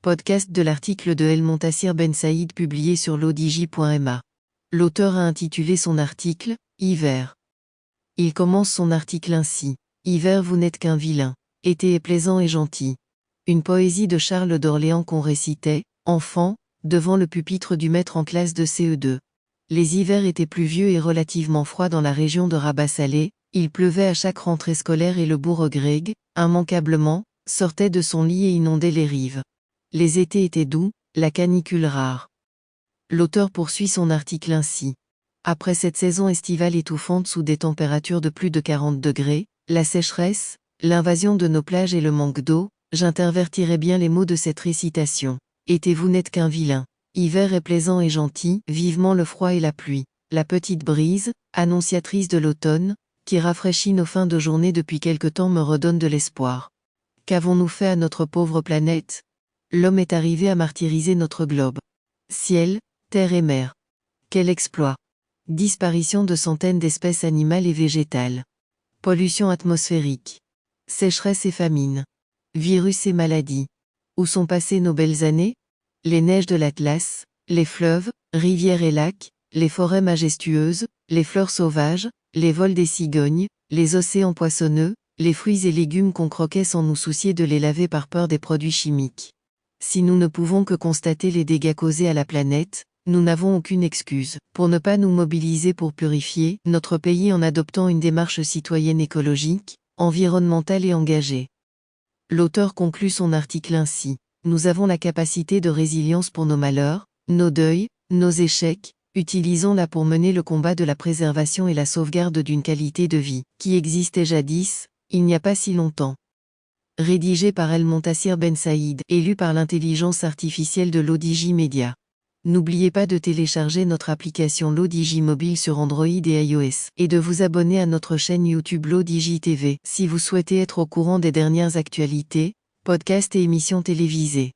Podcast de l'article de El Montassir Ben Saïd publié sur l'odj.ma. L'auteur a intitulé son article « Hiver ». Il commence son article ainsi. « Hiver, vous n'êtes qu'un vilain. Été est plaisant et gentil. » Une poésie de Charles d'Orléans qu'on récitait, enfant, devant le pupitre du maître en classe de CE2. Les hivers étaient pluvieux et relativement froids dans la région de Rabat-Salé, il pleuvait à chaque rentrée scolaire et le bourg grég, immanquablement, sortait de son lit et inondait les rives. Les étés étaient doux, la canicule rare. L'auteur poursuit son article ainsi. Après cette saison estivale étouffante sous des températures de plus de 40 degrés, la sécheresse, l'invasion de nos plages et le manque d'eau, j'intervertirai bien les mots de cette récitation. Été, vous n'êtes qu'un vilain. Hiver est plaisant et gentil, vivement le froid et la pluie. La petite brise, annonciatrice de l'automne, qui rafraîchit nos fins de journée depuis quelque temps me redonne de l'espoir. Qu'avons-nous fait à notre pauvre planète ? L'homme est arrivé à martyriser notre globe. Ciel, terre et mer. Quel exploit! Disparition de centaines d'espèces animales et végétales. Pollution atmosphérique. Sécheresse et famine. Virus et maladies. Où sont passées nos belles années? Les neiges de l'Atlas, les fleuves, rivières et lacs, les forêts majestueuses, les fleurs sauvages, les vols des cigognes, les océans poissonneux, les fruits et légumes qu'on croquait sans nous soucier de les laver par peur des produits chimiques. Si nous ne pouvons que constater les dégâts causés à la planète, nous n'avons aucune excuse pour ne pas nous mobiliser pour purifier notre pays en adoptant une démarche citoyenne écologique, environnementale et engagée. L'auteur conclut son article ainsi. Nous avons la capacité de résilience pour nos malheurs, nos deuils, nos échecs, utilisons-la pour mener le combat de la préservation et la sauvegarde d'une qualité de vie qui existait jadis, il n'y a pas si longtemps. Rédigé par El Montassir Ben Saïd et lu par l'intelligence artificielle de l'ODJ Media. N'oubliez pas de télécharger notre application l'ODJ mobile sur Android et iOS et de vous abonner à notre chaîne YouTube l'ODJ TV si vous souhaitez être au courant des dernières actualités, podcasts et émissions télévisées.